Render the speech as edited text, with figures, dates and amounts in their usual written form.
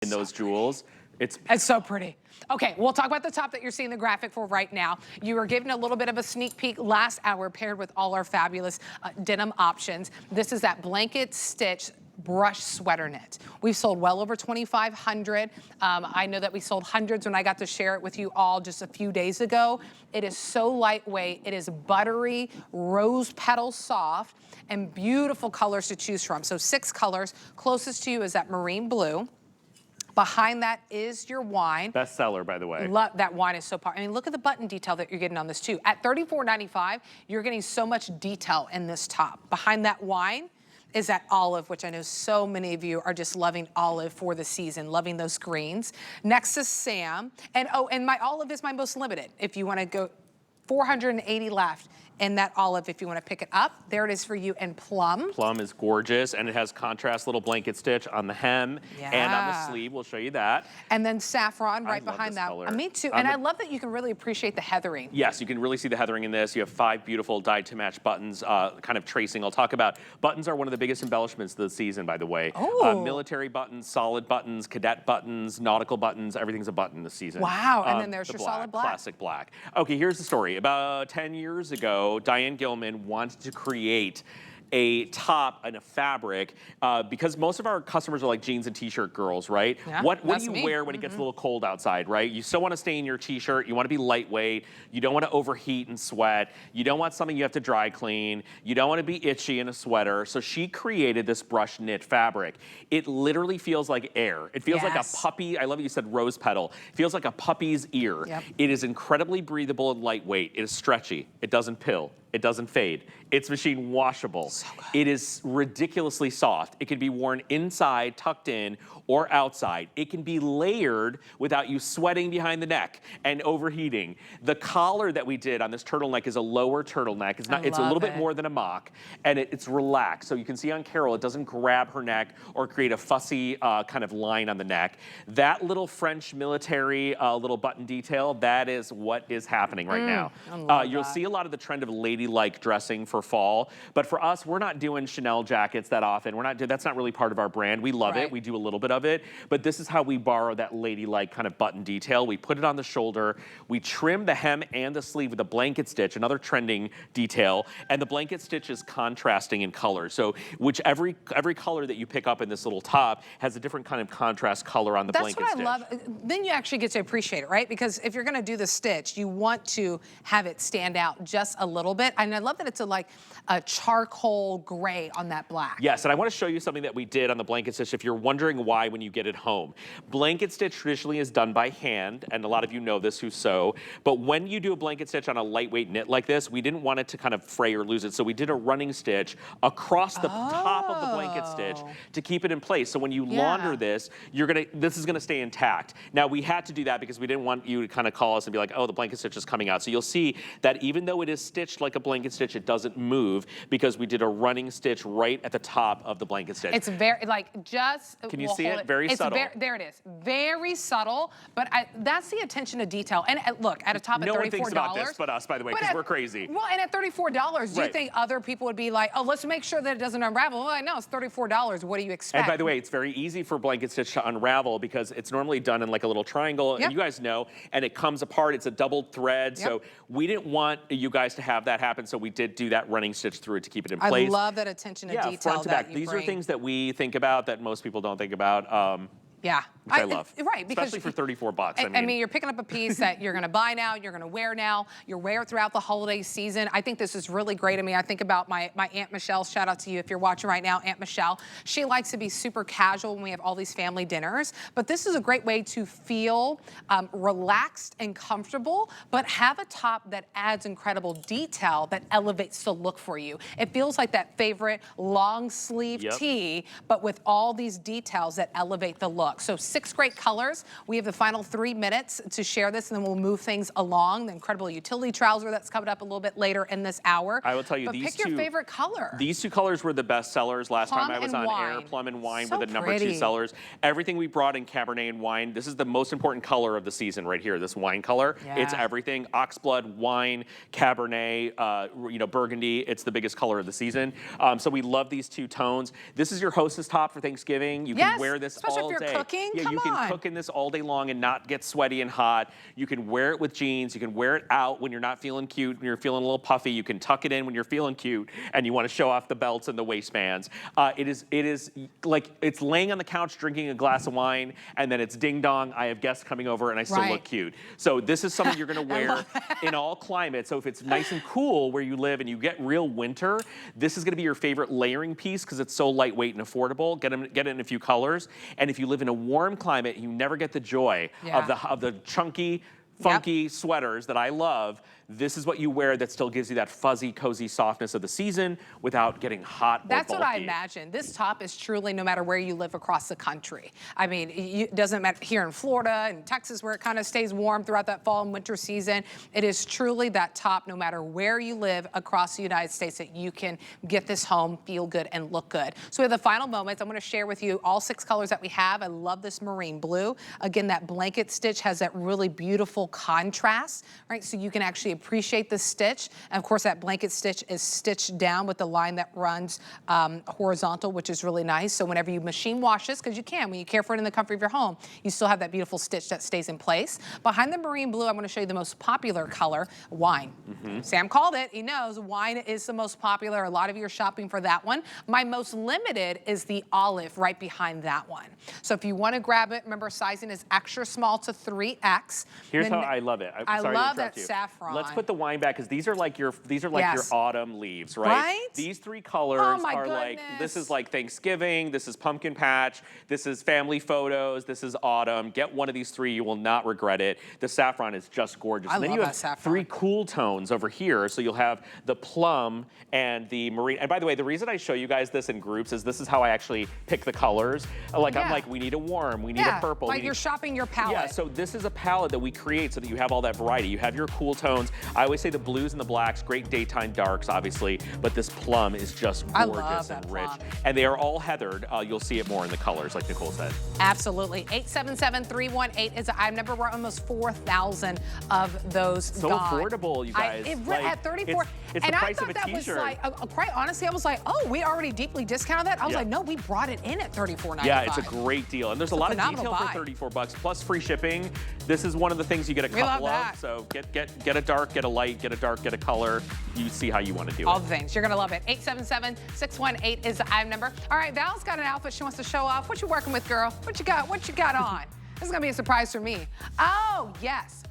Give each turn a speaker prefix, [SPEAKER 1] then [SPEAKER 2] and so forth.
[SPEAKER 1] in those jewels.
[SPEAKER 2] It's so pretty. Okay, we'll talk about the top that you're seeing the graphic for right now. You were given a little bit of a sneak peek last hour paired with all our fabulous denim options. This is that blanket stitch brush sweater knit. We've sold well over 2,500. I know that we sold hundreds when I got to share it with you all just a few days ago. It is so lightweight. It is buttery, rose petal soft, and beautiful colors to choose from. So 6 colors. Closest to you is that marine blue. Behind that is your wine.
[SPEAKER 1] Bestseller, by the way.
[SPEAKER 2] That wine is so powerful. I mean, look at the button detail that you're getting on this too. At $34.95, you're getting so much detail in this top. Behind that wine is that olive, which I know so many of you are just loving olive for the season, loving those greens. Next is Sam. And oh, and my olive is my most limited. If you want to go, 480 left. And that olive, if you want to pick it up, there it is for you in plum.
[SPEAKER 1] Plum is gorgeous, and it has contrast little blanket stitch on the hem and on the sleeve. We'll show you that.
[SPEAKER 2] And then saffron right behind that. Me too. And I love that you can really appreciate the heathering.
[SPEAKER 1] Yes, you can really see the heathering in this. You have 5 beautiful dyed to match buttons, kind of tracing. I'll talk about buttons are one of the biggest embellishments of the season, by the way.
[SPEAKER 2] Oh.
[SPEAKER 1] Military buttons, solid buttons, cadet buttons, nautical buttons. Everything's a button this season.
[SPEAKER 2] Wow. And then there's your solid black.
[SPEAKER 1] Classic black. Okay, here's the story. About 10 years ago, Diane Gilman wanted to create a top and a fabric because most of our customers are like jeans and t-shirt girls, right?
[SPEAKER 2] Yeah,
[SPEAKER 1] what do you wear when it gets a little cold outside, right? You still want to stay in your t-shirt. You want to be lightweight. You don't want to overheat and sweat. You don't want something you have to dry clean. You don't want to be itchy in a sweater. So she created this brush knit fabric. It literally feels like air. It feels like a puppy. I love it you said rose petal. It feels like a puppy's ear.
[SPEAKER 2] Yep.
[SPEAKER 1] It is incredibly breathable and lightweight. It is stretchy. It doesn't pill. It doesn't fade. It's machine washable.
[SPEAKER 2] So good.
[SPEAKER 1] It is ridiculously soft. It can be worn inside, tucked in, or outside. It can be layered without you sweating behind the neck and overheating. The collar that we did on this turtleneck is a lower turtleneck. It's not. It's a little bit more than a mock, and it's relaxed. So you can see on Carol, it doesn't grab her neck or create a fussy kind of line on the neck. That little French military little button detail, that is what is happening right now. You'll see a lot of the trend of ladylike dressing for fall, but for us, we're not doing Chanel jackets that often. We're not. That's not really part of our brand. We love it. We do a little bit of it, but this is how we borrow that ladylike kind of button detail. We put it on the shoulder. We trim the hem and the sleeve with a blanket stitch, another trending detail, and the blanket stitch is contrasting in color. So every color that you pick up in this little top has a different kind of contrast color on the blanket stitch.
[SPEAKER 2] That's what I love. Then you actually get to appreciate it, right? Because if you're going to do the stitch, you want to have it stand out just a little bit. And I love that it's like a charcoal gray on that black.
[SPEAKER 1] Yes, and I want to show you something that we did on the blanket stitch if you're wondering why when you get it home. Blanket stitch traditionally is done by hand, and a lot of you know this who sew, but when you do a blanket stitch on a lightweight knit like this, we didn't want it to kind of fray or lose it, so we did a running stitch across the top of the blanket stitch to keep it in place. So when you launder this, this is gonna stay intact. Now we had to do that because we didn't want you to kind of call us and be like, oh, the blanket stitch is coming out. So you'll see that even though it is stitched like a blanket stitch, it doesn't move because we did a running stitch right at the top of the blanket stitch.
[SPEAKER 2] It's very, like, just...
[SPEAKER 1] Can you see it? Very subtle.
[SPEAKER 2] There it is. Very subtle, but that's the attention to detail. And look, at a top of $34...
[SPEAKER 1] No one thinks about this but us, by the way, because we're crazy.
[SPEAKER 2] Well, and at $34, do you think other people would be like, oh, let's make sure that it doesn't unravel? Well, I know, it's $34. What do you expect?
[SPEAKER 1] And by the way, it's very easy for blanket stitch to unravel because it's normally done in like a little triangle, and you guys know, and it comes apart. It's a doubled thread, so we didn't want you guys to have that happen, so we did do that running stitch through it to keep it in place.
[SPEAKER 2] I love that attention to detail
[SPEAKER 1] front to back. These are things that we think about that most people don't think about.
[SPEAKER 2] Yeah.
[SPEAKER 1] Which I love.
[SPEAKER 2] Right. Because
[SPEAKER 1] especially for $34.
[SPEAKER 2] I mean, you're picking up a piece that you're going to buy now, you're going to wear now, you'll wear throughout the holiday season. I think this is really great. I mean, I think about my Aunt Michelle. Shout out to you if you're watching right now, Aunt Michelle. She likes to be super casual when we have all these family dinners, but this is a great way to feel relaxed and comfortable, but have a top that adds incredible detail that elevates the look for you. It feels like that favorite long sleeve tee, but with all these details that elevate the look. So 6 great colors. We have the final 3 minutes to share this, and then we'll move things along. The incredible utility trouser that's coming up a little bit later in this hour.
[SPEAKER 1] I will tell you,
[SPEAKER 2] but pick your favorite color.
[SPEAKER 1] These 2 colors were the best sellers last time I was on air. Plum and wine were the number 2 sellers. Everything we brought in Cabernet and wine, this is the most important color of the season right here, this wine color. It's everything. Oxblood, wine, Cabernet, Burgundy. It's the biggest color of the season. So we love these 2 tones. This is your hostess top for Thanksgiving. You can wear this all day.
[SPEAKER 2] cooking?
[SPEAKER 1] Yeah,
[SPEAKER 2] Come
[SPEAKER 1] you can
[SPEAKER 2] on.
[SPEAKER 1] cook in this all day long and not get sweaty and hot. You can wear it with jeans. You can wear it out when you're not feeling cute and you're feeling a little puffy. You can tuck it in when you're feeling cute and you want to show off the belts and the waistbands. It is like it's laying on the couch drinking a glass of wine, and then it's ding dong, I have guests coming over and I still look cute. So this is something you're going to wear in all climates. So if it's nice and cool where you live and you get real winter, this is going to be your favorite layering piece because it's so lightweight and affordable. Get it in a few colors. And if you live in a warm climate, you never get the joy of the chunky, funky sweaters that I love. This is what you wear that still gives you that fuzzy, cozy softness of the season without getting hot or
[SPEAKER 2] That's
[SPEAKER 1] bulky.
[SPEAKER 2] what I imagine. This top is truly no matter where you live across the country. I mean, it doesn't matter here in Florida and Texas where it kind of stays warm throughout that fall and winter season. It is truly that top no matter where you live across the United States that you can get this home, feel good, and look good. So we have the final moments. I'm going to share with you all 6 colors that we have. I love this marine blue. Again, that blanket stitch has that really beautiful contrast, right? So you can actually appreciate the stitch. And of course, that blanket stitch is stitched down with the line that runs horizontal, which is really nice. So whenever you machine wash this, because you can, when you care for it in the comfort of your home, you still have that beautiful stitch that stays in place. Behind the marine blue, I'm going to show you the most popular color, wine. Sam called it. He knows wine is the most popular. A lot of you are shopping for that one. My most limited is the olive right behind that one. So if you want to grab it, remember sizing is extra small to 3X.
[SPEAKER 1] Here's how I love it.
[SPEAKER 2] I
[SPEAKER 1] Sorry
[SPEAKER 2] love
[SPEAKER 1] to interrupt
[SPEAKER 2] that
[SPEAKER 1] you.
[SPEAKER 2] Saffron.
[SPEAKER 1] Let's put the wine back because these are like your your autumn leaves, right?
[SPEAKER 2] Right?
[SPEAKER 1] These 3 colors are like, this is like Thanksgiving, this is pumpkin patch, this is family photos, this is autumn. Get one of these 3, you will not regret it. The saffron is just gorgeous. And then you have 3 cool tones over here. So you'll have the plum and the marine. And by the way, the reason I show you guys this in groups is this is how I actually pick the colors. Like I'm like, we need a warm, we need a purple.
[SPEAKER 2] Like you're shopping your palette.
[SPEAKER 1] Yeah, so this is a palette that we create so that you have all that variety. You have your cool tones. I always say the blues and the blacks, great daytime darks, obviously, but this plum is just gorgeous and rich. And they are all heathered. You'll see it more in the colors, like Nicole said.
[SPEAKER 2] Absolutely. 877-318 is the item number. We're almost 4,000 of those
[SPEAKER 1] So
[SPEAKER 2] gone.
[SPEAKER 1] affordable, you guys.
[SPEAKER 2] At 34.
[SPEAKER 1] It's
[SPEAKER 2] and
[SPEAKER 1] the price
[SPEAKER 2] I thought
[SPEAKER 1] of a
[SPEAKER 2] that was
[SPEAKER 1] t-shirt.
[SPEAKER 2] like, quite honestly, I was like, oh, we already deeply discounted that? I was like, no, we brought it in at $34.95.
[SPEAKER 1] Yeah, it's a great deal. And there's a lot of detail for $34 plus free shipping. This is one of the things you get a couple of. So get a dark, get a light, get a dark, get a color. You see how you want to do it.
[SPEAKER 2] All the things. You're going to love it. 877-618 is the item number. All right, Val's got an outfit she wants to show off. What you working with, girl? What you got? What you got on? This is going to be a surprise for me. Oh, yes.